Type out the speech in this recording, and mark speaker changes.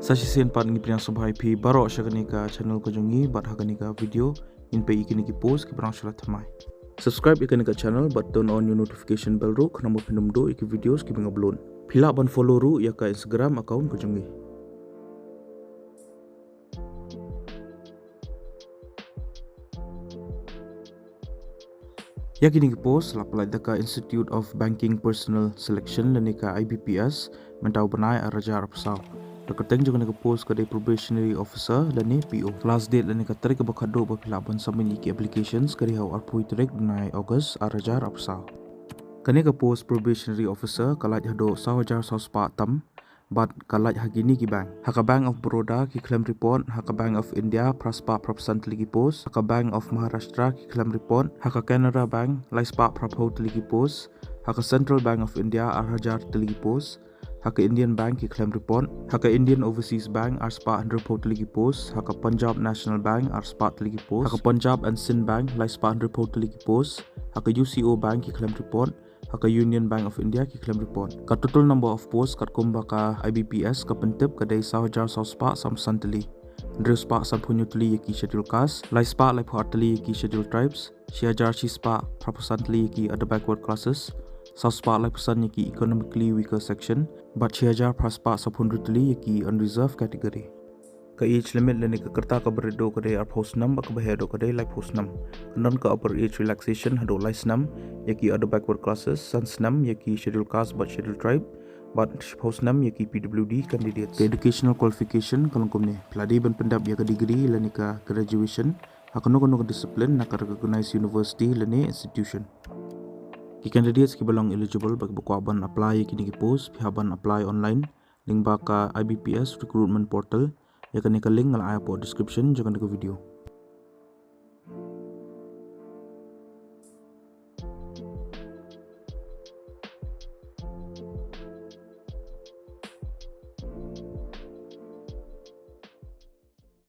Speaker 1: Sashi sen pat ngi priang subhai phi baro shagani ka channel ko jongi bat hagani ka video in pe ikini ki post ki brang shalat thamai. Subscribe ikani ka channel but turn on your notification bell ru khana mo pinum do iki videos ki binga blon. Phila ban follow ru ya ka Instagram account ko jongi. Yakini ki post lapalai daka Institute of Banking Personnel Selection lani ka IBPS mentau banai arajar apsau. Terketeng juga nega post kadai probationary officer lani PO. Last date lani ka tarik bakado bapilaban submit iki applications kari hau arpui tarik dunai August arajar apsau. Kani ka post probationary officer kalaj hado sawajar sauspa tam but kalaj hagini ki bank. Haka Bank of Baroda ki claim report, Haka Bank of India praspa prapsan teligi post, Haka Bank of Maharashtra ki claim report, Haka Canara Bank laispa prapho teligi post, Haka Central Bank of India arhajar teligi post, Haka Indian Bank ki claim report, Haka Indian Overseas Bank arspa 100 teligi post, Haka Punjab National Bank arspa teligi post, Haka Punjab and Sindh Bank laispa 100 teligi post, Haka UCO Bank ki claim report, Haka Union Bank of India ki claim report. Ka total number of posts kat kumba ka IBPS ka pentip kadai sahajar sauspa sam santeli. Ndrespa sam punyo teli yaki schedule caste, lai spa lai parteli yaki schedule tribes, shiajar spa propasanteli yaki other backward classes, sauspa lai pesan yaki economically weaker section, but shiajar praspa sapundru teli yaki unreserved category. Ka age limit lani ka kerta ka beredo kadai ar post nam ka behedo kadai lai post nam. Non ka upper age relaxation hado lai snam yaki other backward classes, sans nam yaki schedule caste but schedule tribe, but post nam yaki PWD candidates. Ka educational qualification kalangkom ni peladi ban pendap ya ka degree lani ka graduation hakono ka discipline na ka recognized university lani institution. Ki candidates ki belong eligible bagi bakwaban apply kini ki post pihaban apply online link ba ka IBPS recruitment portal ya kan link ngal aya po description jangan ke video.